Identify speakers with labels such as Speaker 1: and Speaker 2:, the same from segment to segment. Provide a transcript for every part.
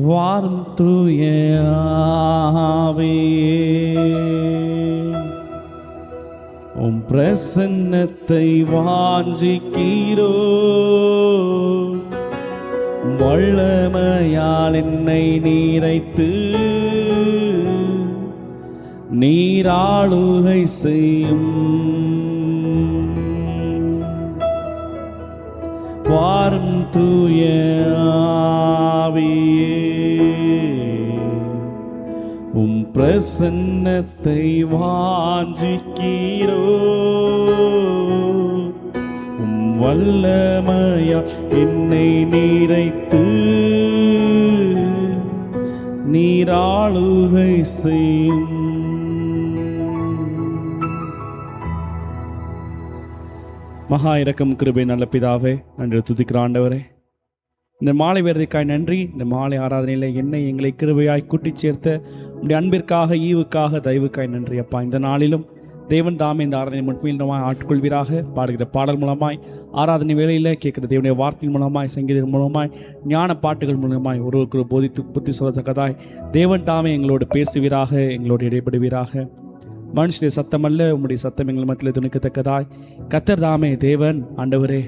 Speaker 1: வாரும் தூய ஆவியே, உம் பிரசன்னத்தை வாஞ்சிக்கிறோ, வல்லமையால் என்னை நீரைத்து நீராளுகை செய்யும். வாரும் தூய ஆவியே, உம் பிரசன்னத்தை வாஞ்சிக்கிறோ, உம் வல்லமையால் என்னை நீரைத்து நீராளுகை செய்யும். மகா இரக்கம் கிருபை நல்ல பிதாவே, நன்றி துதிக்கிற ஆண்டவரே, இந்த மாலை வேறதைக்காய் நன்றி. இந்த மாலை ஆராதனையில் என்னை எங்களை கிருபையாய் கூட்டி சேர்த்த உடைய அன்பிற்காக, ஈவுக்காக, தயவுக்காய் நன்றி அப்பா. இந்த நாளிலும் தேவன் தாமே இந்த ஆராதனை முன்மீண்டமாய் ஆட்கொள்வீராக. பாடுகிற பாடல் மூலமாய், ஆராதனை வேளையில் கேட்கிற தேவனுடைய வார்த்தையின் மூலமாய், சங்கீதம் மூலமாய், ஞான பாட்டுகள் மூலமாய் ஒருவருக்கு போதித்து புத்தி சொல்லத்தக்கதாய் தேவன் தாமே எங்களோடு பேசுவீராக, எங்களோடு இடைப்படுவீராக. மனுஷனுடைய சத்தம் அல்ல, உம்முடைய சத்தம் எங்கள் மத்தியில் துணிக்கத்தக்கதாய் கர்த்தர் தாமே தேவன் ஆண்டவரே,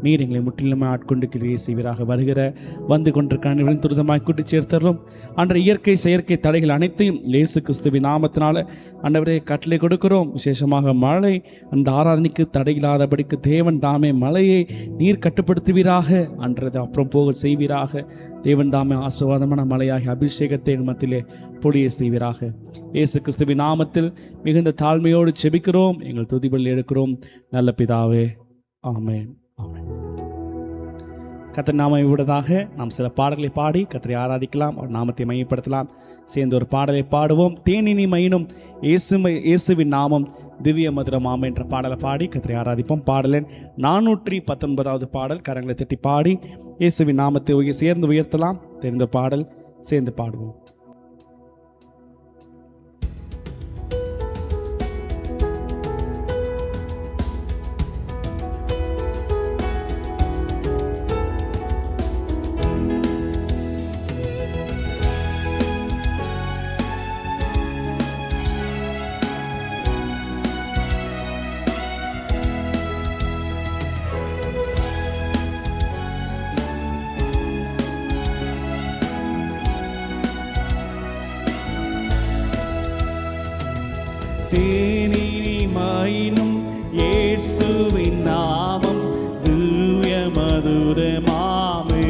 Speaker 1: நீர் எங்களை முற்றிலுமே ஆட்கொண்டு கிரியை செய்வீராக. வருகிற வந்து கொண்டிருக்கான துரிதமாய் கூட்டி சேர்த்தரும் அன்ற இயற்கை செயற்கை தடைகள் அனைத்தையும் இயேசு கிறிஸ்துவின் நாமத்தினால ஆண்டவரே கட்டளை கொடுக்கிறோம். விசேஷமாக மழை அந்த ஆராதனைக்கு தடையில்லாதபடிக்கு தேவன் தாமே மழையை நீர் கட்டுப்படுத்துவீராக, அன்றது அப்புறம் போக செய்வீராக. தேவன் தாமே ஆசீர்வாதமான மழையாகி அபிஷேகத்தை எங்கள் மத்தியிலே பொழிய செய்வீராக. இயேசு கிறிஸ்துவின் நாமத்தில் மிகுந்த தாழ்மையோடு செபிக்கிறோம், எங்கள் துதிபலி எடுக்கிறோம் நல்ல பிதாவே, ஆமென். கர்த்தர் நாம விடுவதாக நாம் சில பாடல்களை பாடி கர்த்தரை ஆராதிக்கலாம், அவர் நாமத்தை மையப்படுத்தலாம். சேர்ந்து ஒரு பாடலை பாடுவோம். தேனினி மயினும் இயேசுவின் நாமம் திவ்ய மதுரமாம் என்ற பாடலை பாடி கர்த்தரை ஆராதிப்போம். பாடலன் 419 பாடல். கரங்களை தட்டி பாடி இயேசுவின் நாமத்தை சேர்ந்து உயர்த்தலாம். தெரிந்த பாடல் சேர்ந்து பாடுவோம். தேனினி மயினும் இயேசுவின் நாமம் திவ்ய மதுரமாமே.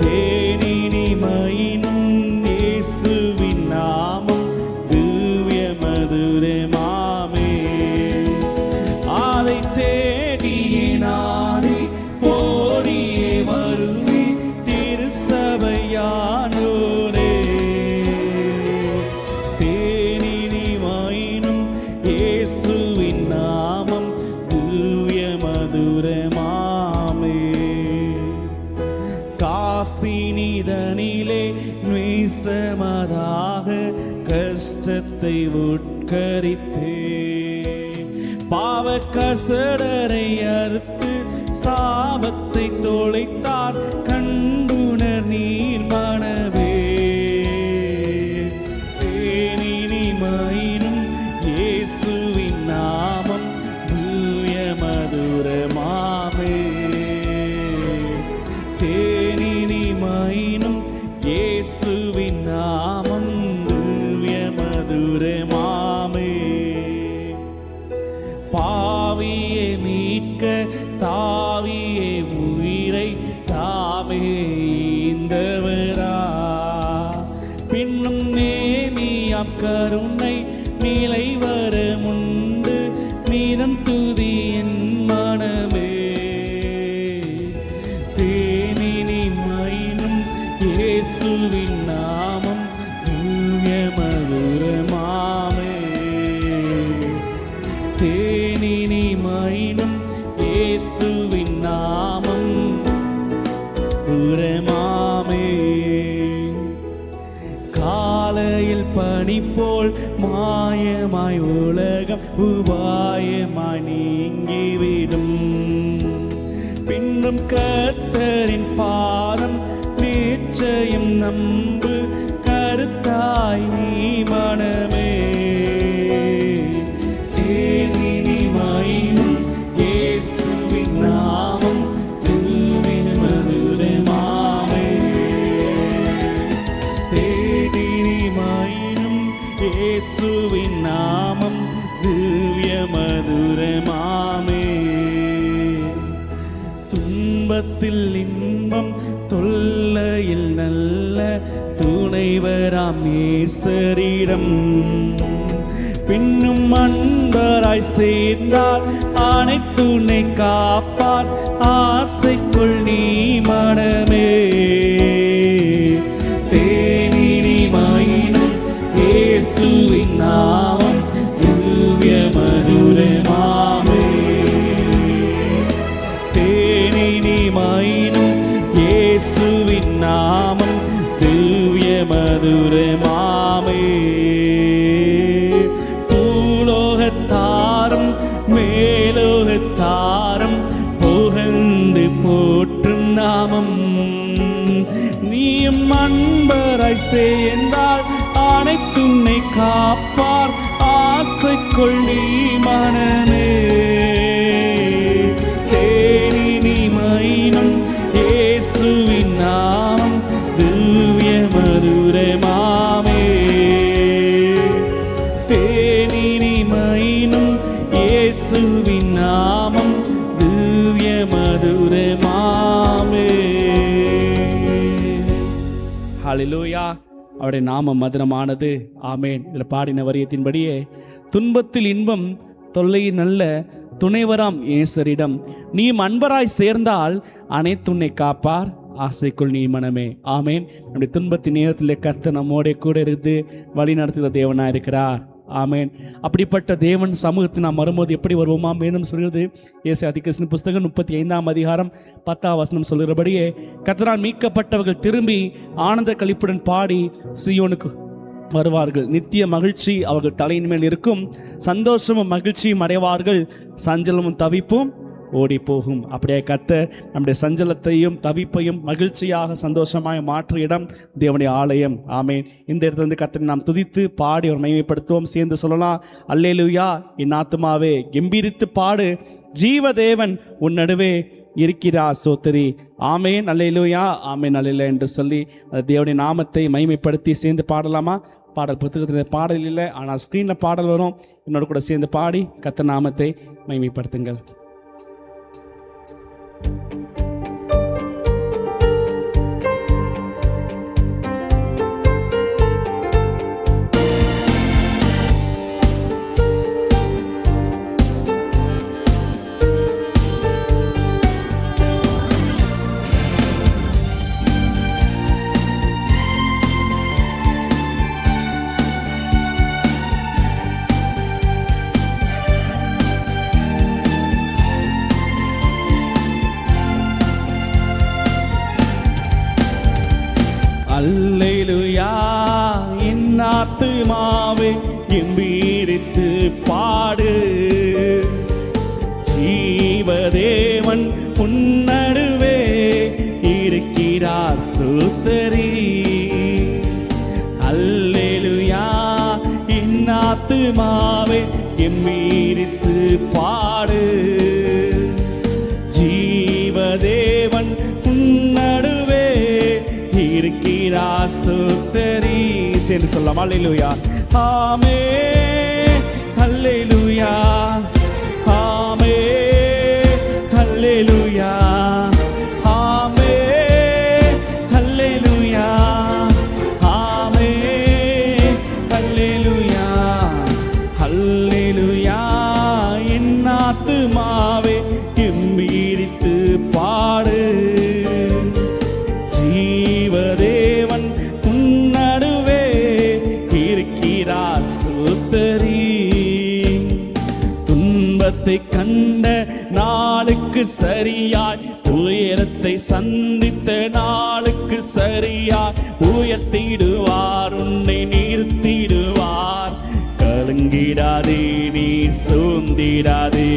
Speaker 1: தேனினி மயினும் இயேசுவின் நாமம் திவ்ய மதுரமாமே. அதை தேடியே நானே போடியே வருவே திருசபையானோரே. காசினிதனிலே நேசமதாக கஷ்டத்தை உட்கரித்தே, பாவ கசடரை அறுத்து சாபத்தை தொலைத்தார் கண்டுணர் நீர் மனவே. தேனினி மயினும் இயேசுவின் நாமம் திவ்ய மதுரமாமே. தேனினி மயினும் இயேசுவின் நாமம் திவ்ய மதுரமாமே. பாவியை மீட்க தாவியே உயிரை தாவே ஈந்தவரா, பின்னும் நேமியாம் கருணை நிலை வர முண்டு மீதம் துதி என் மனமே. தேனினி மயினும் இயேசுவின் நாமம் திவ்ய மதுரமாமே. தேனினி மயினும் இயேசுவின் நாமம் மதுரமாமே. காலையில் பனி போல் மாயமாய் உலகம் உபாயமாய் நீங்கிவிடும், பின்னும் கர்த்தரின் பாதம் நம்பு கருத்தாய் நீ மனமே. தேனினிமையும் இயேசுவின் நாமம் திவ்ய மதுரமாமே. தேனினிமையும் இயேசுவின் நாமம் திவ்ய மதுரமாமே. துன்பத்தில் இன்பம் தொல்லையில் நல்ல துணைவராம் நேசரிடம் பின்னும் அன்பராய் சேர்ந்தால் அனைத்துனை காப்பார் ஆசைக்குள் நீ மனமே. தேனினிமையினும் இயேசுவின் நாமம் திவ்ய மதுரமாமே. தேனினிமையினும் இயேசுவின் நாமம் திவ்ய மதுரமாமே. பூலோகத்தாரும் மேலோகத்தாரும் புகழ்ந்து போற்றும் நாமம் நீயும் அன்பராய் சேர்ந்தால் அனைத்துன்னை காப்பார் ஆசைக்குள் நீ மனமே. தேனினிமையினும் இயேசுவின் நாமம் திவ்ய மதுரமாமே. தேனினிமையினும் இயேசுவின் நாமம் திவ்ய மதுரமாமே. ஹல்லேலூயா. அவருடைய நாமம் மதுரமானது. ஆமேன். இதில் பாடின வரியத்தின்படியே துன்பத்தில் இன்பம் தொல்லையில் நல்ல துணைவராம் இயேசரிடம் நீ அன்பராய் சேர்ந்தால் அனைத்துன்னை காப்பார் ஆசைக்குள் நீ மனமே. ஆமேன். நம்முடைய துன்பத்தின் நேரத்தில் கர்த்தர் நம்மோட கூட இருந்து வழி நடத்துகிற தேவனாக இருக்கிறார். ஆமேன். அப்படிப்பட்ட தேவன் சமூகத்தில் நாம் வரும்போது எப்படி வருவோமா? மேலும் சொல்கிறது ஏசாயா தீர்க்கதரிசன புஸ்தகம் 35ஆம் அதிகாரம் 10ஆம் வசனம் சொல்கிறபடியே கர்த்தரால் மீட்கப்பட்டவர்கள் திரும்பி ஆனந்த களிப்புடன் பாடி சீயோனுக்கு வருவார்கள். நித்திய மகிழ்ச்சி அவர்கள் தலையின் மேல் இருக்கும். சந்தோஷமும் மகிழ்ச்சியும் அடைவார்கள். சஞ்சலமும் தவிப்பும் ஓடி போகும். அப்படியே கர்த்தர் நம்முடைய சஞ்சலத்தையும் தவிப்பையும் மகிழ்ச்சியாக சந்தோஷமாக மாற்று இடம் தேவனுடைய ஆலயம். ஆமேன். இந்த இடத்துல கர்த்தரை நாம் துதித்து பாடி ஒரு மகிமைப்படுத்துவோம். சேர்ந்து சொல்லலாம். அல்லேலூயா. என் ஆத்துமாவே கெம்பீரித்து பாடு, ஜீவதேவன் உன் நடுவே இருக்கிறார் சோத்திரி. ஆமேன். அல்லேலூயா. ஆமேன். அல்லேலூயா என்று சொல்லி அந்த தேவனுடைய நாமத்தை மகிமைப்படுத்தி சேர்ந்து பாடலாமா? பாடல் புத்தகத்தில் பாடல் இல்லை, ஆனால் ஸ்க்ரீனில் பாடல் வரும். என்னோட கூட சேர்ந்து பாடி கர்த்தர் நாமத்தை மகிமைப்படுத்துங்கள். அல்லேலூயா. என் ஆத்துமாவே கெம்பீரித்து பாடு, ஜீவதேவன் உன் நடுவே இருக்கிறார் சோத்திரி. அல்லேலூயா. என் ஆத்துமாவே கெம்பீரித்து பாடு, ஜீவதேவன் உன் நடுவே இருக்கிறார் சோத்திரி. சேர்ந்து சொல்லலாம். அல்லேலூயா. ஆமென். அல்லேலூயா. ஆமென். அல்லேலூயா. ஆமென். அல்லேலூயா. ஆமென். அல்லேலூயா. அல்லேலூயா. என் ஆத்துமாவே கெம்பீரித்து பாடு, ஜீவதேவன் உன் நடுவே இருக்கிறார் சோத்திரி. துன்பத்தை கண்ட நாளுக்கு சரியாய், துயரத்தை சந்தித்த நாளுக்கு சரியாய் உயர்த்திடுவார், உன்னை நிறுத்திடுவார். கலங்கிடாதே, நீ சோர்ந்திடாதே.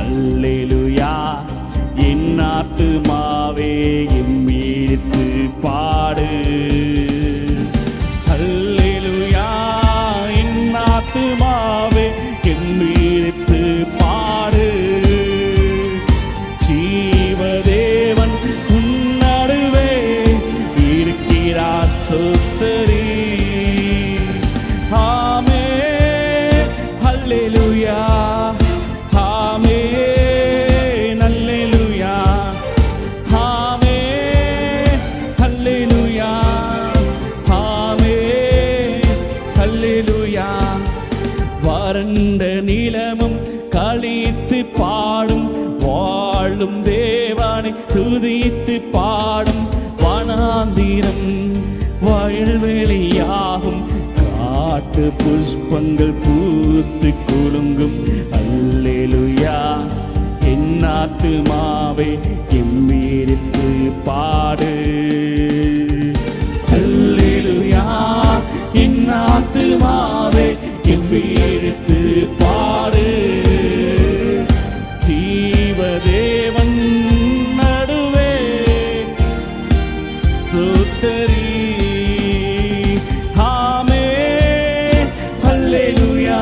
Speaker 1: அல்லேலூயா. என் ஆத்துமாவே கெம்பீரித்து பாடு, பாடு. அல்லேலூயா என் ஆத்துமாவே கெம்பீரித்து பாடு. ஜீவதேவன் உன் நடுவே இருக்கிறார் சுத்தரி. ஆமே அல்லேலூயா ஆமே அல்லேலூயா ஆமே அல்லேலூயா ஆமே அல்லேலூயா. வறண்ட நிலமும் களித்து பாடும், வாழும் தேவனை துதித்து பாடும். வனாந்திரம் வயல்வெளியாகும், காட்டு புஷ்பங்கள் பூத்து குலுங்கும். அல்லேலூயா என் ஆத்துமாவே கெம்பீரித்து பாடு. அல்லேலூயா என் ஆத்துமாவே கெம்பீரித்து பாடு. ஜீவதேவன் நடுவே சுத்தரி. ஆமே அல்லேலூயா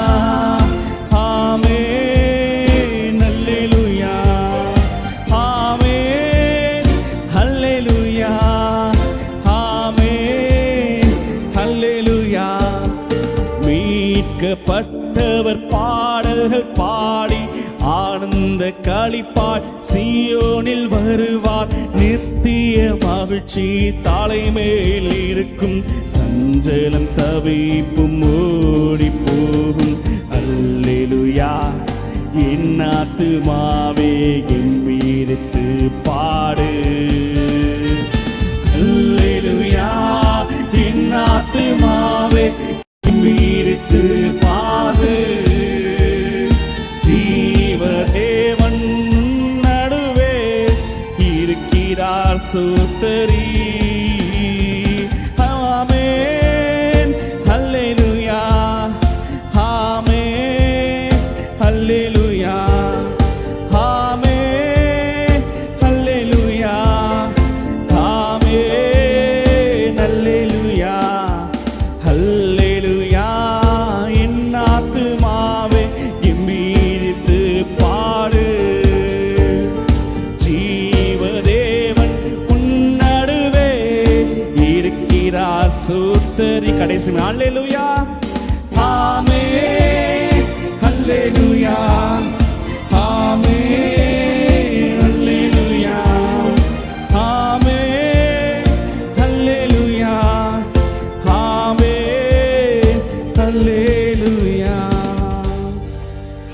Speaker 1: ஆமே அல்லேலூயா ஆமே அல்லேலூயா ஆமே அல்லேலூயா. மீட்கப்பட்டவர் பாடல்கள் பாடி ஆனந்த களிப்பாய் சீயோனில் வருவார். நித்திய மகிழ்ச்சி தலைமேல் இருக்கும், சஞ்சலம் தவிப்பும் ஓடி போகும். அல்லேலூயா என் ஆத்துமாவே கெம்பீரித்து பாடு. அல்லேலூயா என் ஆத்துமாவே கெம்பீரித்து பாடு. ஜீவதேவன் நடுவே இருக்கிறார் சுத்தரி. ஆமென் அல்லேலூயா ஆமென் அல்லேலூயா ஆமென் அல்லேலூயா ஆமென் அல்லேலூயா அல்லேலூயா. என் ஆத்துமாவே கெம்பீரித்து பாடு. ஜீவதேவன் உன் நடுவே இருக்கிறார் சுத்தரி. கடைசி அல்லேலூயா ஆமென் அல்லேலூயா ஆமென் அல்லேலூயா ஆமென் அல்லேலூயா ஆமென் அல்லேலூயா.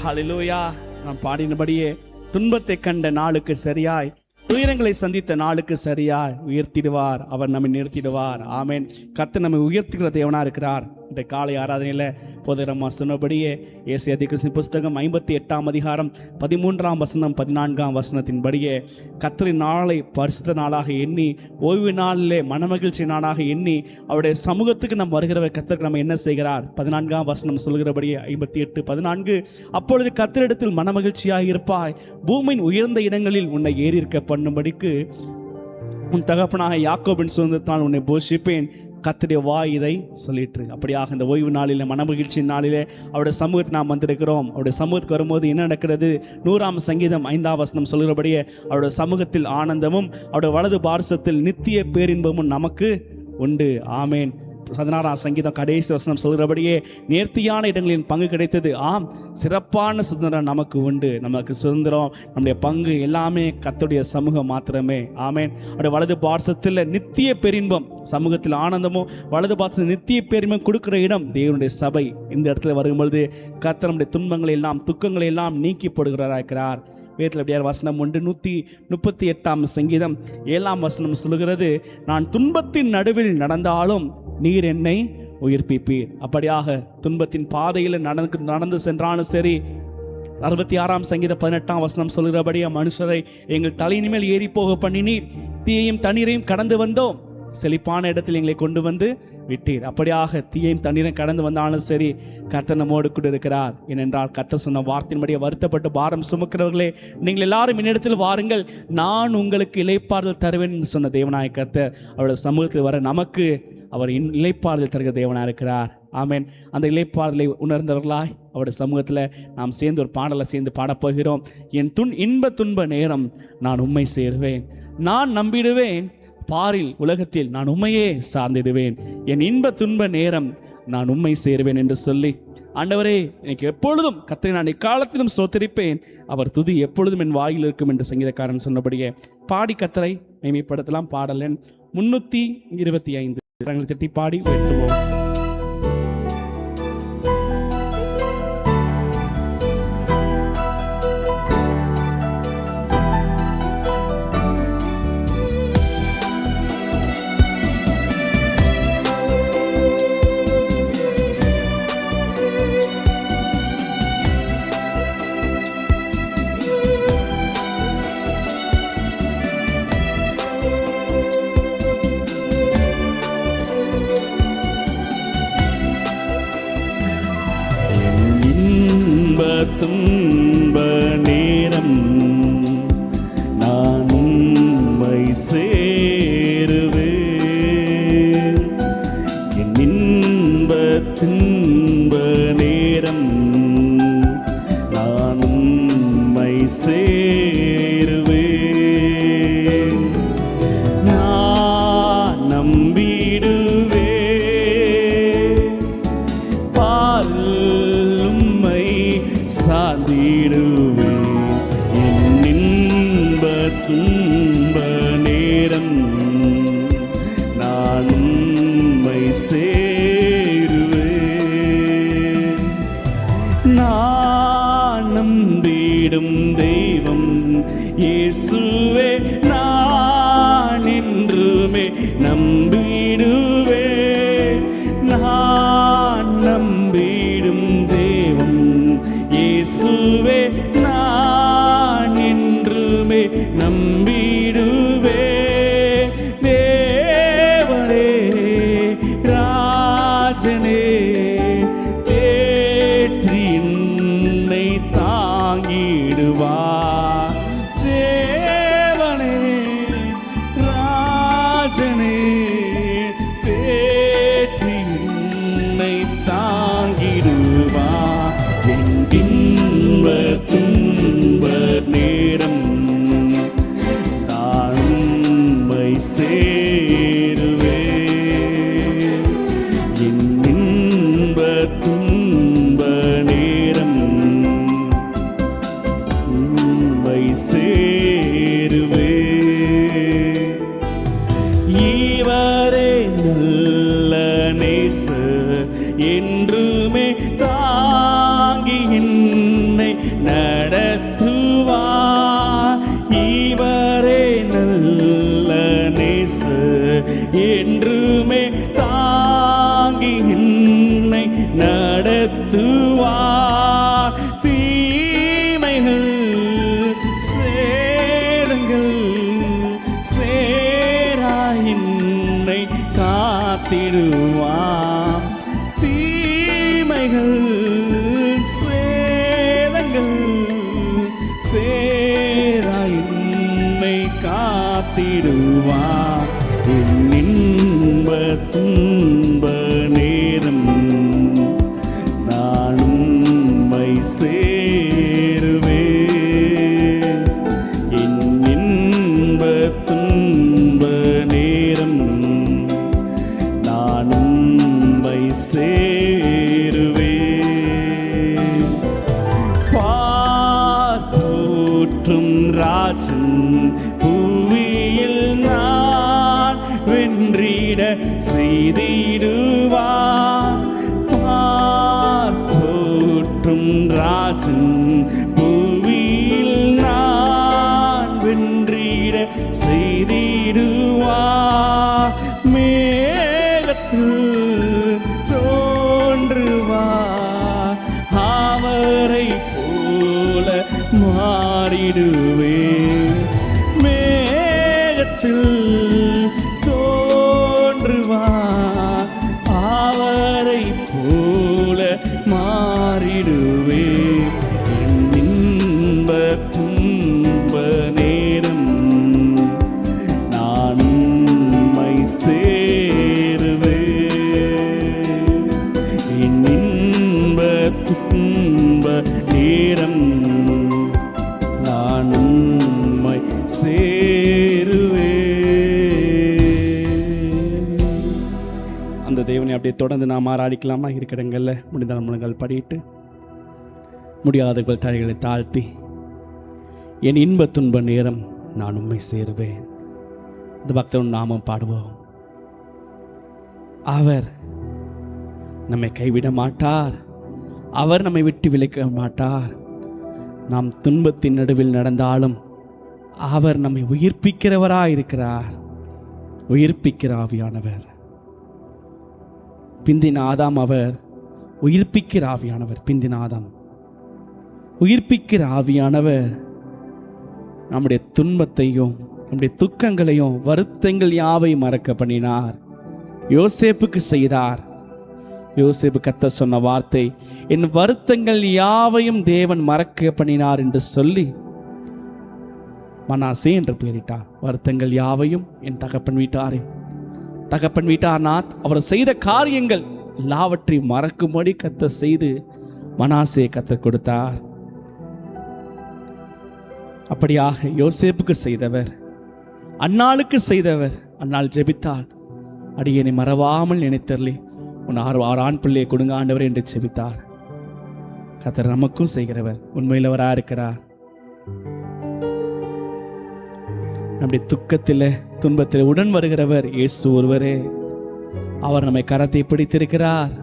Speaker 1: ஹல்லேலூயா. நாம் பாடினபடியே துன்பத்தை கண்ட நாளுக்கு சரியாய், துயரங்களை சந்தித்த நாளுக்கு சரியாய் உயர்த்திடுவார். அவர் நம்மை நிறுத்திடுவார். ஆமென். கர்த்தர் நம்மை உயர்த்துகிற தேவனா இருக்கிறார். இந்த காலை ஆராதனையில் போதரம்மா சொன்னபடியே ஏசாயா தீர்க்கதரிசி புஸ்தகம் 58ஆம் அதிகாரம் 13ஆம் வசனம் 14ஆம் வசனத்தின்படியே கர்த்தரின் நாளை பரிசுத்த நாளாக எண்ணி, ஓய்வு நாளிலே மனமகிழ்ச்சி நாளாக எண்ணி, அவருடைய சமூகத்துக்கு நாம் வருகிறவர் கர்த்தருக்கு நம்ம என்ன செய்கிறார்? 14ஆம் வசனம் சொல்கிறபடியே 58:14, அப்பொழுது கர்த்தரிடத்தில் மனமகிழ்ச்சியாக இருப்பாய், பூமியின் உயர்ந்த இடங்களில் உன்னை ஏறியிருக்க பண்ணும்படிக்கு உன் தகப்பனாக யாக்கோபின் சுதந்திரத்தால் உன்னை போஷிப்பேன். கர்த்தருடைய வாய் இதை சொல்லிட்டு. அப்படியாக இந்த ஓய்வு நாளில் மனமகிழ்ச்சி நாளிலே அவருடைய சமூகத்தை நாம் வந்திருக்கிறோம். அவருடைய சமூகத்துக்கு வரும்போது என்ன நடக்கிறது? 100ஆம் சங்கீதம் 5ஆம் வசனம் சொல்கிறபடியே அவருடைய சமூகத்தில் ஆனந்தமும் அவருடைய வலது பார்சத்தில் நித்திய பேரின்பமும் நமக்கு உண்டு. ஆமேன். 16ஆம் சங்கீதம் கடைசி வசனம் சொல்கிறபடியே நேர்த்தியான இடங்களின் பங்கு கிடைத்தது. ஆம், சிறப்பான சுதந்திரம் நமக்கு உண்டு. நமக்கு சுதந்திரம், நம்முடைய பங்கு எல்லாமே கர்த்தருடைய சமூகம் மாத்திரமே. ஆமேன். அவருடைய வலது பார்சத்தில் நித்திய பேரின்பம், சமூகத்தில் ஆனந்தமும் வலது பார்சத்தில் நித்திய பேரின்பம் கொடுக்கிற இடம் தேவனுடைய சபை. இந்த இடத்துல வரும்பொழுது கர்த்தர் நம்முடைய துன்பங்களை எல்லாம் துக்கங்களை எல்லாம் நீக்கி போடுகிறார். வேதத்தில் அப்படியார் வசனம் 138ஆம் சங்கீதம் 7ஆம் வசனம் சொல்லுகிறது, நான் துன்பத்தின் நடுவில் நடந்தாலும் நீர் என்னை உயிர்ப்பிப்பீர். அப்படியாக துன்பத்தின் பாதையில் நடந்து சென்றாலும் சரி. 66ஆம் சங்கீதம் 18ஆம் வசனம் சொல்கிறபடியா மனுஷரை எங்கள் தலையின் மேல் ஏறி போக பண்ணினீர், தீயையும் தண்ணீரையும் கடந்து வந்தோம், செழிப்பான இடத்தில் எங்களை கொண்டு வந்து விட்டீர். அப்படியாக தீயையும் தண்ணீரையும் கடந்து வந்தாலும் சரி, கர்த்தர் நம்மோடு கூட இருக்கிறார். ஏனென்றால் கர்த்தர் சொன்ன வார்த்தையின்படியே வருத்தப்பட்டு பாரம் சுமக்கிறவர்களே, நீங்கள் எல்லாரும் என்னிடத்தில் வாருங்கள், நான் உங்களுக்கு இளைப்பாறுதல் தருவேன் என்று சொன்ன தேவனாய கர்த்தர் அவருடைய சமூகத்தில் வர நமக்கு அவர் இளைப்பாறுதல் தருகிற தேவனாக இருக்கிறார். ஆமேன். அந்த இளைப்பாறுதலை உணர்ந்தவர்களாய் அவருடைய சமூகத்தில் நாம் சேர்ந்து ஒரு பாடலை சேர்ந்து பாடப்போகிறோம். என் இன்ப துன்ப நேரம் நான் உம்மை சேர்வேன், நான் நம்பிடுவேன், பாரில் உலகத்தில் நான் உம்மையே சார்ந்திடுவேன், என் இன்ப துன்ப நேரம் நான் உம்மை சேர்வேன் என்று சொல்லி, ஆண்டவரே எனக்கு எப்பொழுதும் கர்த்தரை நான் எக்காலத்திலும் ஸ்தோத்திரிப்பேன், அவர் துதி எப்பொழுதும் என் வாயில் இருக்கும் என்று சங்கீதக்காரன் சொன்னபடியே பாடி கர்த்தரை மகிமைப்படுத்தலாம். பாடல் எண் 325 திட்டி பாடி வெட்டுவோம். துன்ப நேரம் நான் உம்மை சேருவேன், என் இன்ப துன்ப நேரம் நான் உம்மை சேருவேன், நான் நம்பிடுவேன், சார்ந்திடுவேன், என் இன்ப துன்ப நேரம் நான் உம்மை சேருவேன், நான் நம்பிடும் தெய்வம் இயேசுவே, நான் என்றுமே நம்பிடுவேன், நான் நம்பிடும் தெய்வம் இயேசுவே, நான் என்றுமே நம்பிடுவேன், தேவனே ராஜனே தேற்றி என்னை தாங்கிடுவார், தேவனே ராஜனே தேற்றி என்னை தாங்கிடுவார், என் இன்ப துன்ப நேரம் நான் உம்மை சேருவேன், என் இன்ப துன்ப நேரம் உம்மை சேருவேன், இவரே நல்ல நேசர் என்றுமே தாங்கி என்னை நடத்துவார், இவரே நல்ல நேசர் என்றுமே தாங்கி என்னை நடத்துவார், தீமைகள் சேதங்கள் சேரா என்னை காத்திடுவார், தீமைகள் சேதங்கள் சேரா என்னை காத்திடுவார், என் இன்ப துன்ப நேரம் நான் உம்மை சேருவேன், என் இன்ப துன்ப நேரம் நான் உம்மை சேருவேன், பார்ப்போற்றும் ராஜன் புவியில் நான் வென்றிட செய்திடுவார், பார்ப்போற்றும் ராஜன் புவியில் நான் வென்றிட செய்திடுவார், மேகத்தில் தோன்றுவார், அவரை போல மாறிடுவேன், மேகத்தில் தோன்றுவார், பரிசுத்த தேவனை அப்படியே தொடர்ந்து நாம் ஆராதிக்கலாமா? இருக்கிற முடிந்த நம்மளுங்கள் படிட்டு முடியாதவர்கள் தலைகளை தாழ்த்தி, என் இன்ப துன்ப நேரம் நான் உண்மை சேருவேன். இந்த பக்தன் நாமம் பாடுவோம். அவர் நம்மை கைவிட மாட்டார், அவர் நம்மை விட்டு விலக்க மாட்டார். நாம் துன்பத்தின் நடுவில் நடந்தாலும் அவர் நம்மை உயிர்ப்பிக்கிறவராயிருக்கிறார். உயிர்ப்பிக்கிற ஆவியானவர். பிந்தின ஆதாம் அவர் உயிர்ப்பிக்கிற ஆவியானவர். பிந்தின ஆதாம் உயிர்ப்பிக்கிற ஆவியானவர் நம்முடைய துன்பத்தையும் நம்முடைய துக்கங்களையும் வருத்தங்கள் யாவையும் மறக்க பண்ணினார். யோசேப்புக்கு செய்தார். யோசேப்பு கர்த்தர் சொன்ன வார்த்தை, என் வருத்தங்கள் யாவையும் தேவன் மறக்க பண்ணினார் என்று சொல்லி மனாசே என்று பெயரிட்டார். வருத்தங்கள் யாவையும் என் தகப்பன் வீட்டார் நாத் அவர் செய்த காரியங்கள் எல்லாவற்றையும் மறக்கும்படி கர்த்தர் செய்து மனாசே கர்த்தர் கொடுத்தார். அப்படியாக யோசேப்புக்கு செய்தவர், அன்னாளுக்கு செய்தவர். அன்னாள் ஜெபித்தாள், அடியனை மறவாமல் நினைத்தரலே உன் 6 ஆண் பிள்ளையை கொடுங்க ஆண்டவர் என்று ஜெபித்தார். கர்த்தர் நமக்கும் செய்கிறவர், உண்மையிலவராக இருக்கிறார். நம்முடைய துக்கத்தில் துன்பத்தில் உடன் வருகிறவர் இயேசு ஒருவரே. அவர் நம்மை கரத்தை பிடித்திருக்கிறார்.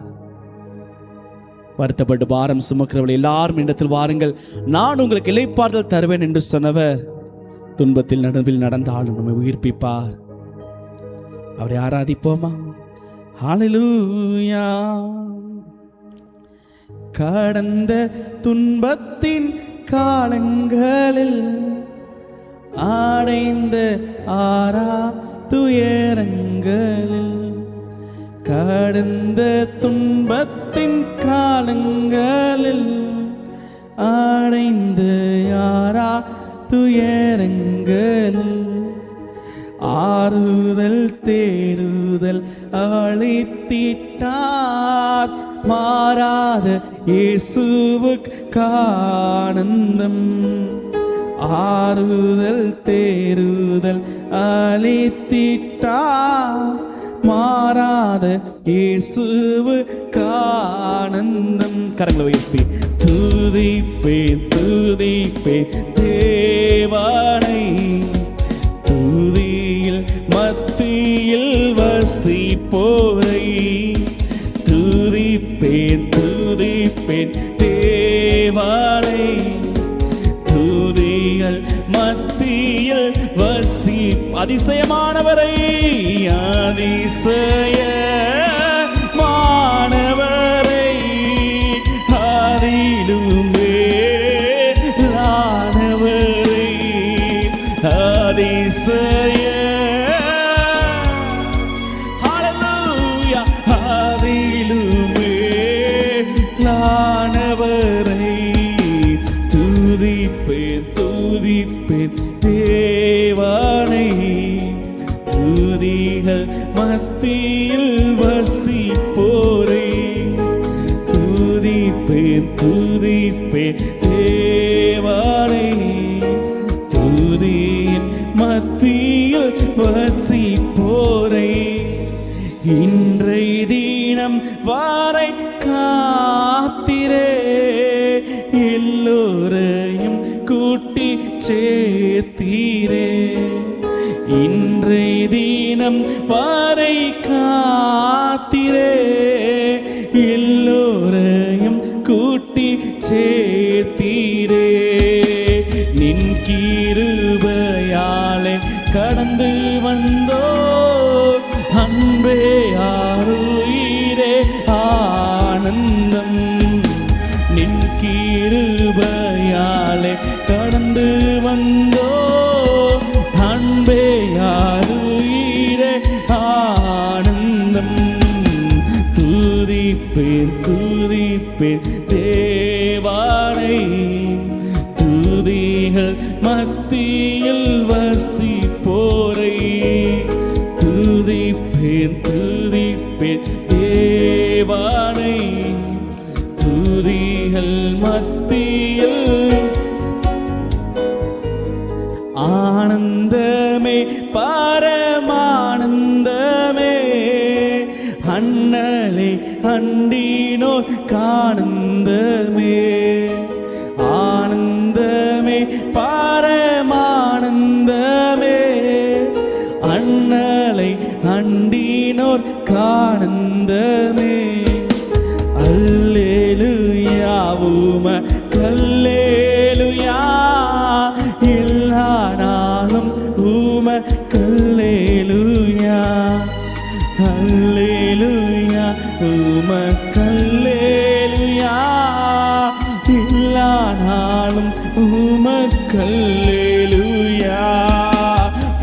Speaker 1: வருத்தப்பட்டு பாரம் சுமக்கிறவர்கள் எல்லாரும் இடத்தில் வாருங்கள், நான் உங்களுக்கு இளைப்பாறுதல் தருவேன் என்று சொன்னவர் துன்பத்தில் நடுவில் நடந்தாலும் நம்மை உயிர்ப்பிப்பார். அவரை ஆராதிப்போமா? ஹல்லேலூயா. கடந்த துன்பத்தின் காலங்களில் அடைந்த துயரங்களில், கடந்த துன்பத்தின் காலங்களில் அடைந்த துயரங்களில் ஆறுதல் தேறுதல் அளித்திட்டார். மாறாத இயேசுவுக்கு ஆனந்தம். ஆறுதல் தேறுதல் அளித்திட்டார். மாறாத இயேசுவுக்கு ஆனந்தம். கரங்களை உயர்த்தி துதிப்பேன் துதிப்பேன் தேவனை, துதியில் மத்தியில் வசிப்போரை. துதிப்பேன் துதிப்பேன் தேவனை, துதியில் மத்தியில் வசி அதிசயமானவரை. அதிசயமானவரை அதிலும் மேலானவரை. அதிசய ஹல்லேலூயா அதிலும் மேலானவரை. துதிப்பேன் துதிப்பேன் தேவனை, துதிகள் மத்தியில் வசிப்போரை. துதிப்பேன் துதிப்பேன் தேவனை, துதியின் மத்தியில் வசிப்போரை. இன்றை தினம் வாரை காத்திரே, எல்லோரையும் கூட்டி சேர்த்தீரே. இன்றை தினம் வாரை காத்திரே, எல்லோரையும் கூட்டி சேர்த்தீரே. நின் கிருபையாலே கடந்து வந்தோ அன்பே ஆருயிரே ஆனந்தம். நின் கிருபையாலே கடந்து வந்தோ அன்பே ஆருயிரே ஆனந்தம். துதிப்பேன் துதிப்பேன் தேவனை, துதிகள் மத்தியில் வசிப்போரை. துதிப்பேன் துதிப்பேன் தேவனை, துதிகள் மத்தியில். ஆனந்தமே பரமானந்தமே அண்ணலே அண்டினோர் கானந்தமே, ஆனந்தமே பரமானந்தமே. அண்ணலை அண்டினோர் கானந்தமே. அல்லேலூயா உமக்கல்லேலூயா, எல்லா நாளும் உமக்கல்லேலூயா. அல்லேலூயா உமக்கல்லேலூயா, எல்லா நாளும் உமக்கல்லேலூயா.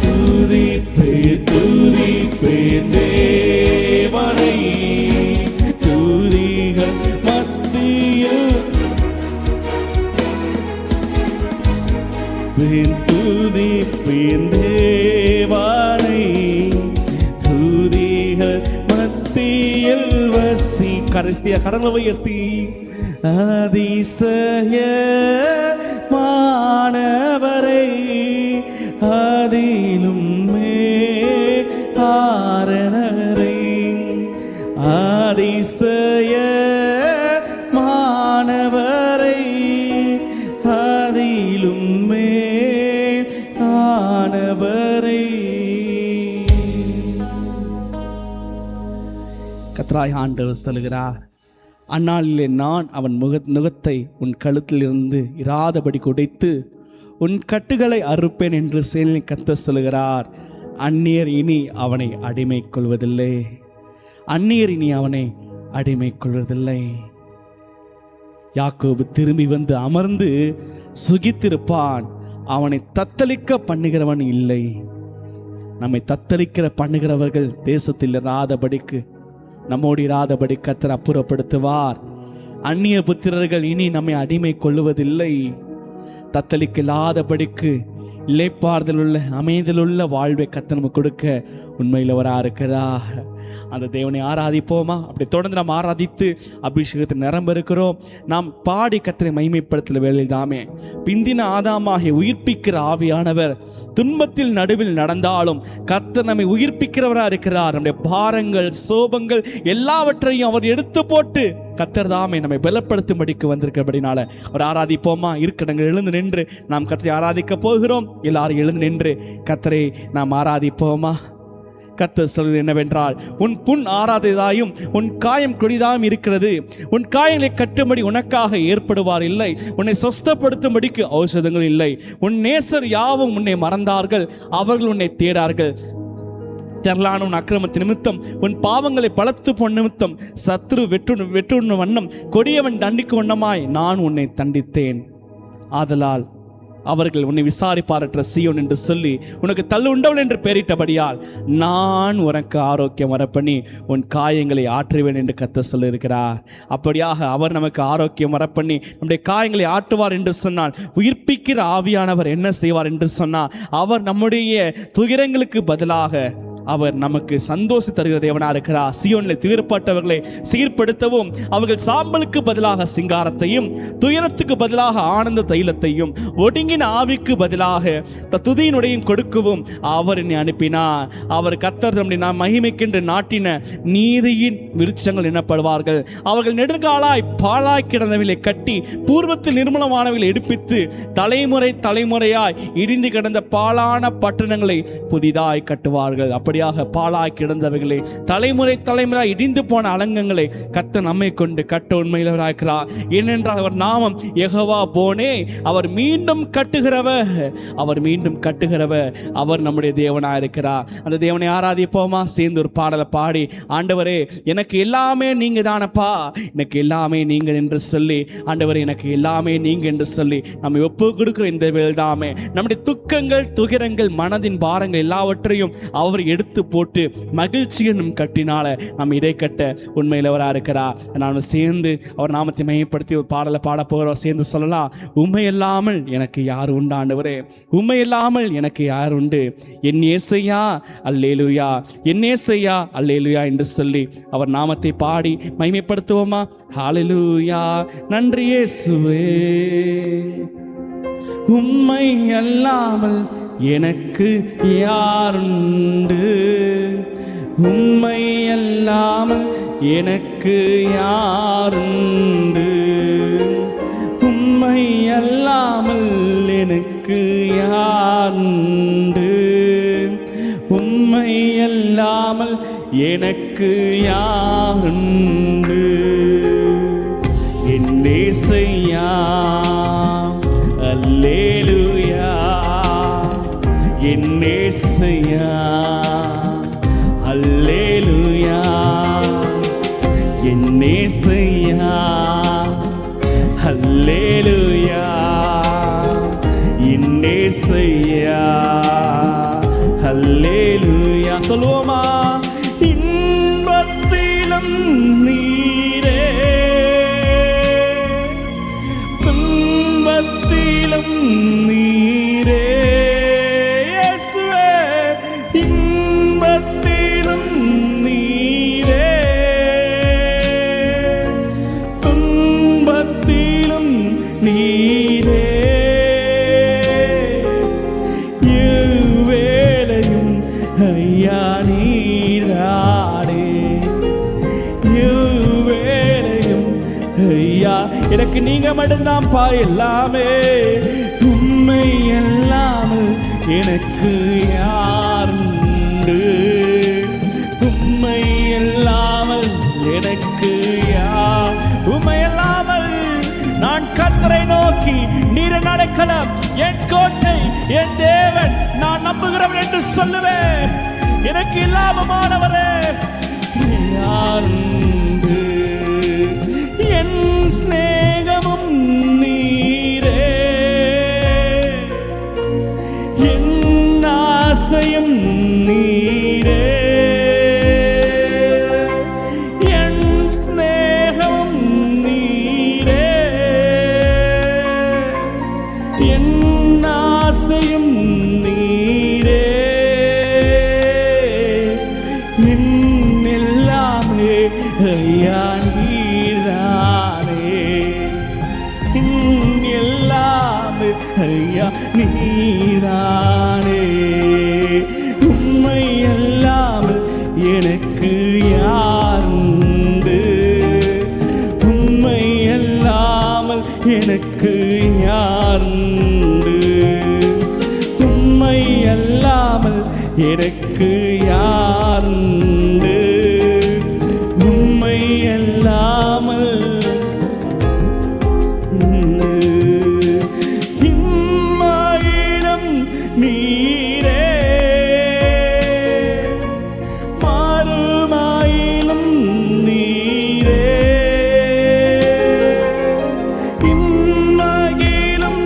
Speaker 1: துதிப்பேன் துதிப்பேன் தேவனை, துதிகள் மத்தியில் துதிப்பேன் தேவனை, துதிகள் மத்தியில் வசி. கடைசியா கடலை உயர்த்தி அதிசய மாணவரை, அதிலும் ஆரணரை, அதிசய மாணவரை, அதிலும் ஆனவரை. கர்த்தராகிய ஆண்டவர் சொல்கிறார், அந்நாளிலே நான் அவன் நுகத்தை உன் கழுத்திலிருந்து இராதபடி உடைத்து உன் கட்டுகளை அறுப்பேன் என்று சேனையின் கர்த்தர் சொல்கிறார். அந்நியர் இனி அவனை அடிமை கொள்வதில்லை, அந்நியர் இனி அவனை அடிமை கொள்வதில்லை. யாக்கோபு திரும்பி வந்து அமர்ந்து சுகித்திருப்பான், அவனை தத்தளிக்க பண்ணுகிறவன் இல்லை. நம்மை தத்தளிக்கிற பண்ணுகிறவர்கள் தேசத்தில் இராதபடிக்கு, நம்மோடு இராதபடி கர்த்தர் அப்புறப்படுத்துவார். அந்நிய புத்திரர்கள் இனி நம்மை அடிமை கொள்ளுவதில்லை. தத்தளிக்க இல்லாதபடிக்கு இளைப்பாறுதல் உள்ள அமைதலுள்ள வாழ்வை கர்த்தர் நமக்கு கொடுக்க உண்மையிலவராக இருக்கிறார். அந்த தேவனை ஆராதிப்போமா? அப்படி தொடர்ந்து நாம் ஆராதித்து அபிஷேகத்தில் நிரம்ப இருக்கிறோம். நாம் பாடி கர்த்தரை மகிமைப்படுத்துகிற வேளையில் தாமே பிந்தின ஆதாமாகிய உயிர்ப்பிக்கிற ஆவியானவர் துன்பத்தில் நடுவில் நடந்தாலும் கர்த்தர் நம்மை உயிர்ப்பிக்கிறவராக இருக்கிறார். நம்முடைய பாரங்கள் சோபங்கள் எல்லாவற்றையும் அவர் எடுத்து போட்டு கர்த்தர் தாமே நம்மை பலப்படுத்தும்படிக்கு வந்திருக்கிறபடினால ஒரு ஆராதிப்போமா? இருக்கடங்கள் எழுந்து நின்று நாம் கர்த்தரை ஆராதிக்க போகிறோம். எல்லாரும் எழுந்து நின்று கர்த்தரை நாம் ஆராதிப்போமா? கர்த்தர் சொல்வது என்னவென்றால், உன் புண் ஆராததாயும் உன் காயம் கொடிதாயும் இருக்கிறது. உன் காயங்களை கட்டும்படி உனக்காக ஏற்படுவார் இல்லை, உன்னை சொஸ்தப்படுத்தும்படிக்கு ஔஷதங்கள் இல்லை. உன் நேசர் யாவும் உன்னை மறந்தார்கள், அவர்கள் உன்னை தேடார்கள். திரளான உன் அக்கிரமத்தின் நிமித்தம் உன் பாவங்களை பலத்து பொன் நிமித்தம் சத்ரு வெற்றுண்ண வண்ணம் கொடியவன் தண்டிக்கு வண்ணமாய் நான் உன்னை தண்டித்தேன். ஆதலால் அவர்கள் உன்னை விசாரிப்பாரற்ற சீயோன் என்று சொல்லி உனக்கு தள்ளு உண்டவள் என்று பெயரிட்டபடியால் நான் உனக்கு ஆரோக்கியம் வரப்பண்ணி உன் காயங்களை ஆற்றுவேன் என்று கர்த்தர் சொல்லியிருக்கிறார். அப்படியாக அவர் நமக்கு ஆரோக்கியம் வரப்பண்ணி நம்முடைய காயங்களை ஆற்றுவார் என்று சொன்னால், உயிர்ப்பிக்கிற ஆவியானவர் என்ன செய்வார் என்று சொன்னால், அவர் நம்முடைய துயரங்களுக்கு பதிலாக அவர் நமக்கு சந்தோஷம் தருகிற தேவனாக இருக்கிறார். சீயோனில் துயரப்பட்டவர்களை சீர்படுத்தவும், அவர்கள் சாம்பலுக்கு பதிலாக சிங்காரத்தையும் துயரத்துக்கு பதிலாக ஆனந்த தைலத்தையும் ஒடுங்கின ஆவிக்கு பதிலாக துதியினுடையும் கொடுக்கவும் அவர் என்னை அனுப்பினார். அவர் கர்த்தர் நம்முடைய மகிமைக்கென்று நாட்டின நீதியின் விருட்சங்கள் எனப்படுவார்கள். அவர்கள் நெடுங்காலாய் பாழாய் கிடந்தவர்களை கட்டி பூர்வத்தில் நிர்மலமானவர்களை எடுப்பித்து தலைமுறை தலைமுறையாய் இடிந்து கிடந்த பாழான பட்டணங்களை புதிதாய் கட்டுவார்கள். அப்படி பாழாய் கிடந்தவைகளை தலைமுறை தலைமுறை இடிந்து போன அலங்கங்களை கர்த்தர் நம்மை கொண்டு கட்ட உண்மையிலவராகிறார். ஏனென்றால் அவர் நாமம் யெகோவா போனே, அவர் மீண்டும் கட்டுகிறவர், அவர் மீண்டும் கட்டுகிறவர், அவர் நம்முடைய தேவனாக இருக்கிறார். அந்த தேவனை ஆராதிப்போமா? சேர்ந்து ஒரு பாடலை பாடி, ஆண்டவரே எனக்கு எல்லாமே நீங்க தானப்பா, எனக்கு எல்லாமே நீங்க என்று சொல்லி, ஆண்டவரே எனக்கு எல்லாமே நீங்க என்று சொல்லி நம்ம ஒப்பு கொடுக்கிற இந்த வேள்தாமே நம்முடைய துக்கங்கள் துயரங்கள் மனதின் பாரங்கள் எல்லாவற்றையும் அவர் எடுத்து போட்டு மகிழ்ச்சி என்னும் கட்டினால நம்ம இடை கட்ட உண்மையிலவராக இருக்கிறார். நான் சேர்ந்து அவர் நாமத்தை மையப்படுத்தி ஒரு பாடலை பாட போகிறோம். சேர்ந்து சொல்லலாம், உண்மை இல்லாமல் எனக்கு யார் உண்டு ஆண்டவரே, உண்மை இல்லாமல் எனக்கு யார் உண்டு, என் ஏசையா அல்லேலூயா, என் ஏசையா அல்லேலூயா என்று சொல்லி அவர் நாமத்தை பாடி மகிமைப்படுத்துவோமா? ஹல்லேலூயா, நன்றி இயேசுவே. உம்மை அல்லாமல் எனக்கு யாருண்டு, உம்மை அல்லாமல் அல்லாமல் எனக்கு யாருண்டு? உம்மை அல்லாமல் எனக்கு யாருண்டு? உம்மை அல்லாமல் எனக்கு யாருண்டு? என் இயேசையா அல்லேலூயா, என் இயேசையா அல்லேலூயா, என் இயேசையா அல்லேலூயா, என் இயேசையா அல்லேலூயா. சொல்லுவோமா? இன்பத்திலும் நீரே, துன்பத்திலும் நீரே, இயேசுவே இன்பத்திலும் நீரே, துன்பத்திலும் நீரே, வேளையும் ஐயா நீராடே, வேளையும் ஐயா எனக்கு நீங்க மட்டும்தான் பா எல்லாமே. உண்மை எல்லாமல் எனக்கு யாருண்டு? உண்மை இல்லாமல் எனக்கு யார்? உண்மை இல்லாமல் நான் கர்த்தரை நோக்கி நீர் நடக்கலாம், என் கோட்டை, என் தேவன், நான் நம்புகிறவன் என்று சொல்லுவேன். எனக்கு இல்லாமமானவரே யாருண்டு? என் ஸ்நேகமும் நீரே, என் ஆசையும் நீரே, என் ஸ்நேகமும் நீரே, என் ஆசையும் நீரே, என் எல்லாமே ஐயா நீரானே, எல்லாமே ஐயா நீரானே. உண்மை எல்லாமல் எனக்கு யாருண்டு? உண்மை எல்லாமல் எனக்கு யாருண்டு? உண்மை அல்லாமல் எனக்கு யாருண்டு? உண்மை அல்லாமல் இம்மாயிரம் நீரே, மாறுமாயிலும் நீரே, இம்மாயிலும்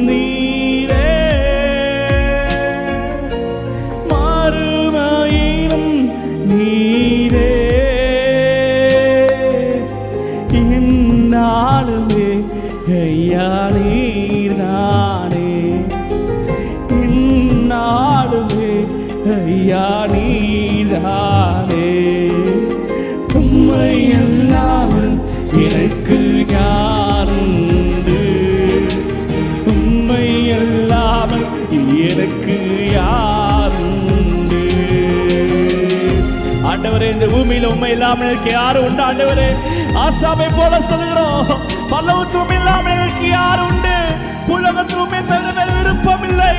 Speaker 1: நீரே, மாறுமாயிலும் நீரே, என்னாலுமே ஐயா நீர்தானே, என்னாலுமே ஐயா நீர்தானே. உம்மை அல்லாமல் எனக்கு யாருண்டு? உம்மை அல்லாமல் எனக்கு யாருண்டு? ஆண்டவரே, இந்த பூமியில உண்மை இல்லாமல் எனக்கு யாரு உண்டு? ஆண்டவரே, ஆசாமை போல சொல்கிறோம், பல்லவத்துவம் இல்லாமல் எனக்கு யார் உண்டு? புலகத்துவமே தவிர விருப்பம் இல்லை.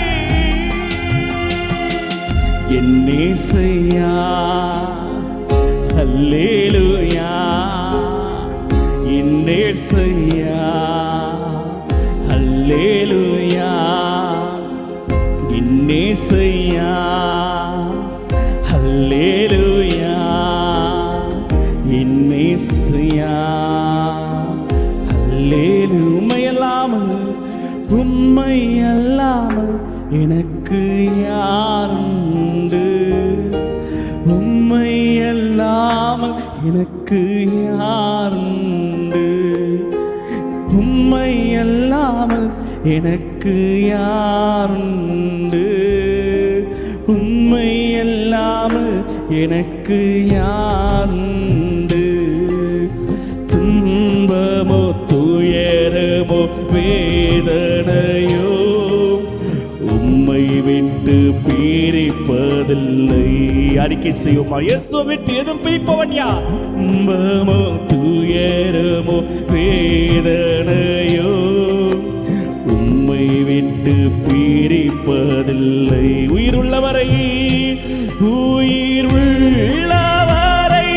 Speaker 1: என் இயேசையா அல்லேலூயா, என் இயேசையா அல்லேலூயா, என் இயேசையா அல்லேலூயா, என் இயேசையா அல்லேலூயா. உம்மை அல்லாமல், உம்மை அல்லாமல் எனக்கு யாருண்டு? உம்மை அல்லாமல் எனக்கு யாருண்டு? உம்மை அல்லாமல் எனக்கு யாருண்டு? உம்மை அல்லாமல் எனக்கு யாருண்டு? துன்பமோ துயரமோ வேதனையோ உம்மை விட்டு பிரிப்ப பிரிப்பதில்லை. அறிக்கை செய்வோமா? இயேசுவை விட்டு எதுவும் பிரிப்பவன் யார்? இன்பமோ துயரமோ வேதனையோ உம்மை விட்டு பிரிப்பதில்லை. உயிர் உள்ளவரை உயிர் உள்ளவரை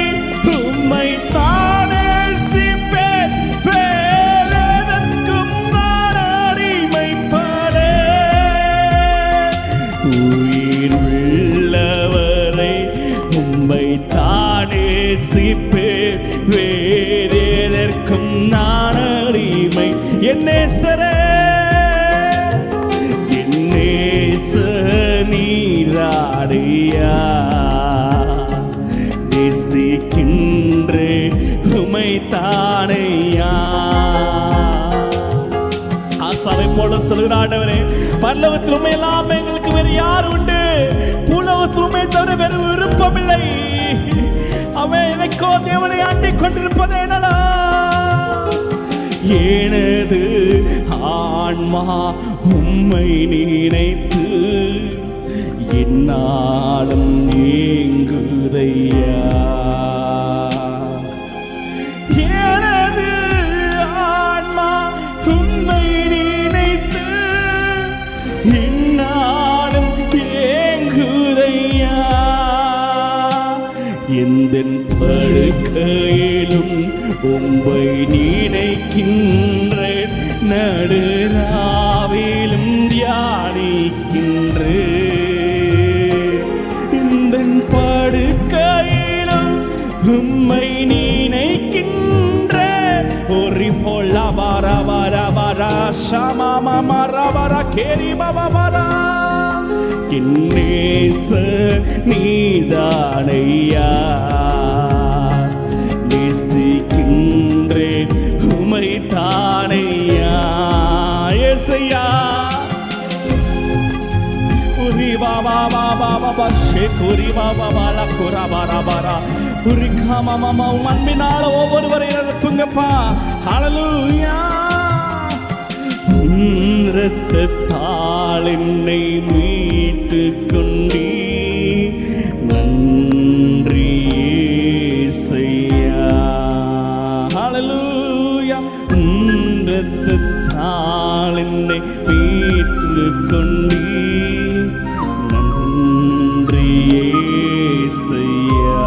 Speaker 1: உம்மை தானே சிப்பேன். வேறெதற்கும் நான் அடிமைப்படே. உயிர் உள்ளவரை உம்மை தானே சிப்பேன். வேறெதற்கும் நான் அடிமை. என் நேசரே நீராடியா நேசிக்கின்றே உமை தானையா. ஆசாவை போல சொல்கிறாண்டவரே, பரலோகத்தில் உண்மை எல்லாம் எங்களுக்கு வேறு யார் உண்டு? பூலோகத்தில் உண்மை தவிர வேறு விருப்பமில்லை. அவன் எனக்கோ தேவனை ஆண்டிக் கொண்டிருப்பதே என்னடா? எனது ஆன்மா உம்மை நினைத்து என்னாலும் ஏங்குதையா. எனது ஆன்மா உம்மை நினைத்து என்னாலும் ஏங்குதையா. எந்தன் படுக்கையிலும் உம்மை நினைக்கின்றேன். நடுராவிலும் தியானிக்கின்றேன். எந்தன் படுக்கையிலும் உம்மை நினைக்கின்றேன். ஒரு போலா பாரா பாரா பாரா ஷமா மாரா பாரா கேரி பாபா பாரா. நேச நீதானையா நேசிக்கின்றேன் உமை தானையா. ஏசையா உரி பாபா பாபா பாபா ஷேகுரி பாபா பாலா குரா பாரா பாரா உரி காமா மாமா அன்பினால ஒவ்வொருவரையும் நிரப்புங்கப்பா. ஹல்லேலூயா. இரத்தத்தால் என்னை மீட்டு கொண்டீ நன்றி இயேசையா. ஹல்லேலூயா. இரத்தத்தால் என்னை மீட்டு கொண்டீ நன்றி இயேசையா.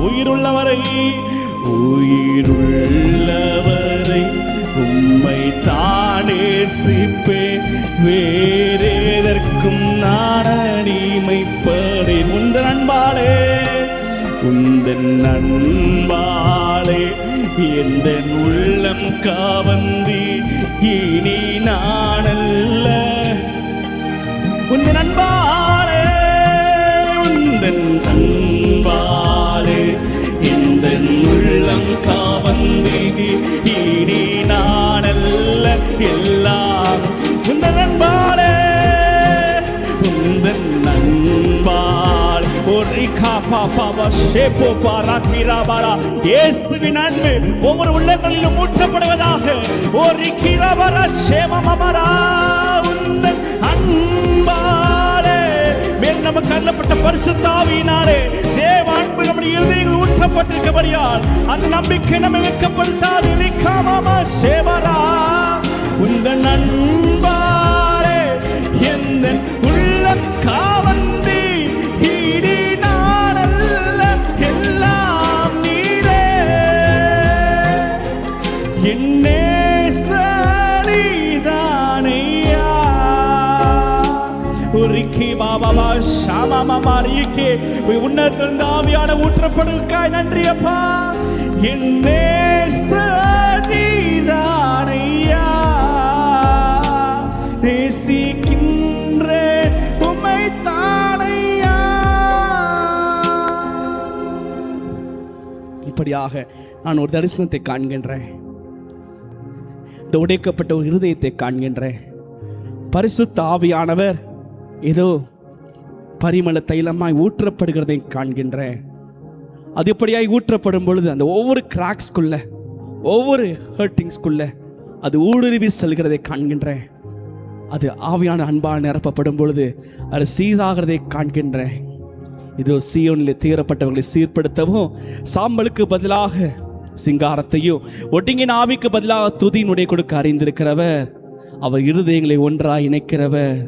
Speaker 1: உயிருள்ளவரை உயிருள்ளவரை உம்மை தானே சிப்பேன். வேறெதற்கும் நான் அடிமைப்படேன். உந்தன் அன்பாலே உந்தன் அன்பாலே எந்தன் உள்ளம் காவந்தி. இனி நானல்ல உந்தன் அன்பாலே உந்தன் அன்பாலே எந்தன் உள்ளம் காவந்தி. இனி நானல்ல எல்லாம் உந்தன் அன்பாலே உந்தன் அன்பால். இயேசுவின் அன்பு ஒவ்வொரு உள்ளங்களிலும் ஊற்றப்படுவதாக. உந்தன் அன்பாலே மேல் நமக்கு அருளப்பட்ட பரிசுத்த ஆவியினாலே தேவ அன்பு நம்முடைய இருதயங்களில் ஊற்றப்பட்டிருக்கபடியால் அந்த நம்பிக்கை நம்மை வெட்கப்படுத்தாது. உந்தன் அன்பாலே எந்தன் உள்ளம் காவந்தி. இடி நானல்ல எல்லாம் நீரே. என் நேச நீதானையா. உரிக்கி பாபா ஷாமா மாரிக்கே உன்னதத்திலிருந்து ஆவியான ஊற்றப்படுவதற்காக நன்றி அப்பா. என் நேச நீதானையா நேசிக்கின்றேன் உம்மை தானையா. இப்படியாக நான் ஒரு தரிசனத்தை காண்கின்றேன். இந்த உடைக்கப்பட்ட ஒரு இருதயத்தை காண்கின்றேன். பரிசுத்த ஆவியானவர் ஏதோ பரிமள தைலமாய் ஊற்றப்படுகிறதை காண்கின்றேன். அது எப்படியாய் ஊற்றப்படும் பொழுது அந்த ஒவ்வொரு கிராக்ஸ்குள்ள ஒவ்வொரு ஹர்ட்டிங்ஸ்குள்ள அது ஊடுருவி செல்கிறதை காண்கின்றேன். அது ஆவியான அன்பால் நிரப்பப்படும் பொழுது அது சீராகிறதை காண்கின்றேன். இதோ சீயோனிலே தீரப்பட்டவர்களை சீர்படுத்தவும், சாம்பலுக்கு பதிலாக சிங்காரத்தையும் ஒடுங்கின ஆவிக்கு பதிலாக துதியினுடைய கொடுக்க அறிந்திருக்கிறவர். அவர் இருதயங்களை ஒன்றாய் இணைக்கிறவர்.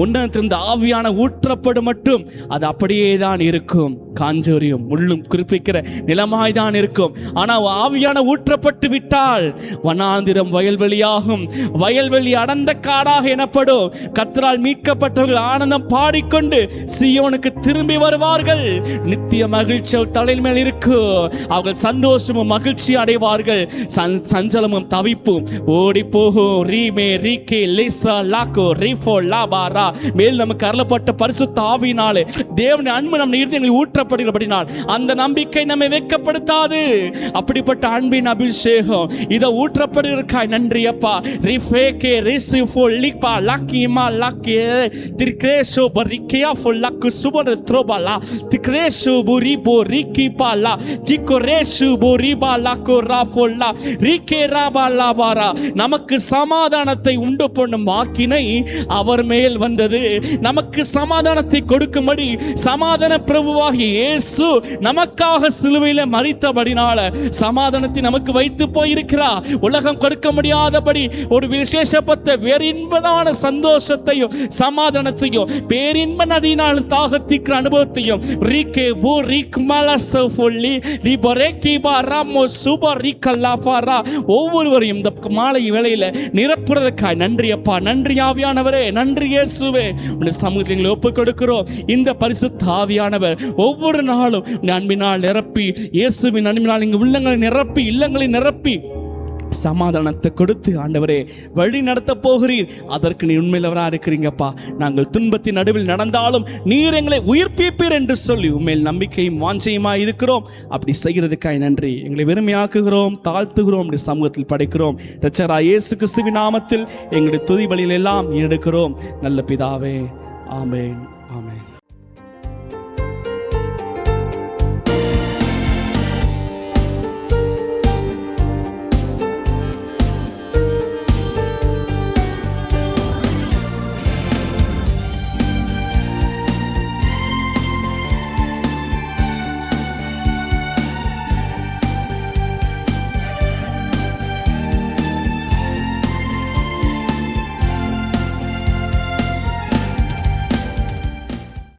Speaker 1: ஒன்றிலிருந்து ஆவியான ஊற்றப்படும் மட்டும் அது அப்படியே தான் இருக்கும். காஞ்சோரியும் முள்ளும் குறிப்பிக்கிற நிலமாய்தான் இருக்கும். ஆனால் ஆவியான ஊற்றப்பட்டு விட்டால் வனாந்திரம் வயல்வெளியாகும். வயல்வெளி அடர்ந்த காடாக எனப்படும். கர்த்தரால் மீட்கப்பட்டவர்கள் ஆனந்தம் பாடிக்கொண்டு சீயோனுக்கு திரும்பி வருவார்கள். நித்திய மகிழ்ச்சி தலைமையில் இருக்கும். அவர்கள் சந்தோஷமும் மகிழ்ச்சி அடைவார்கள். சஞ்சலமும் தவிப்பும் ஓடி போகும். ரீமே ரீகே லேசா லாக்கோ ரீஃபோ லாபாரா. மேல் நமக்கு அருளப்பட்ட பரிசுத்த ஆவியினாலே தேவனின் அன்பு நம் இருதயங்களில் ஊற்றப்படுகிறபடினால் அந்த நம்பிக்கை நம்மை வெட்கப்படுத்தாது. அப்படிப்பட்ட அன்பின் அபிஷேகம் இதை ஊற்றப்படுகிறதுக்காய் நன்றி அப்பா. ரிஃபேகே ரிசிஃபோ லிபா லாக்கிமா லாக்கே திக்ரேஷோ பரிக்கியா ஃபோ லாக்கு சுபர் த்ரோபாலா திக்ரேஷோ புரிபோ ரிக்கிபாலா திக்ரேஷோ புரிபா லாக்கோ ராஃபோலா ரிகே ராபாலாபாரா. நமக்கு சமாதானத்தை உண்டு பண்ணும் ஆக்கினை அவர் மேல் வந்தது. நமக்கு சமாதானத்தை கொடுக்கும்படி சமாதான பிரபுவாகிய இயேசு நமக்காக சிலுவையில மரித்தபடினால சமாதானத்தை நமக்கு வைத்து போயிருக்கிறார். உலகம் கொடுக்க முடியாதபடி ஒரு விசேஷப்பட்ட வேறின்பதான சந்தோஷத்தையும் சமாதானத்தையும் பேரின்ப நதியினால் தாகத்திற்கு அனுபவத்தையும் ரீகே ஓ ரீக் மலசோ ஃபுல்லி லிபரேகி பாராமோ சூப்பர் ரீகல்லாஃபாரா ஒவ்வொருவரையும் இந்த மாலை வேளையில நிரப்புறதுக்காய் நன்றி அப்பா. நன்றி ஆவியானவரே, நன்றி இயேசுவே. உடைய சமூகத்தை ஒப்புக் கொடுக்கிறோம். இந்த பரிசுத்த ஆவியானவர் ஒவ்வொரு நாளும் அன்பினால் நிரப்பி, இயேசுவின் அன்பினால் இங்கு உள்ளங்களை நிரப்பி, இல்லங்களை நிரப்பி சமாதானத்தை கொடுத்து ஆண்டவரே வழி நடத்த போகிறீர். அதற்கு நீ உண்மையிலவராக இருக்கிறீங்கப்பா. நாங்கள் துன்பத்தின் நடுவில் நடந்தாலும் நீர் எங்களை உயிர்ப்பிப்பீர் என்று சொல்லி உண்மையில் நம்பிக்கையும் வாஞ்சையுமாய் இருக்கிறோம். அப்படி செய்கிறதுக்காய் நன்றி. எங்களை வெறுமையாக்குகிறோம், தாழ்த்துகிறோம், அப்படி சமூகத்தில் படைக்கிறோம். இரட்சகராகிய இயேசு கிறிஸ்துவின் நாமத்தில் எங்களுடைய துதி பலியில் எல்லாம் எடுக்கிறோம். நல்ல பிதாவே, ஆமென், ஆமென்.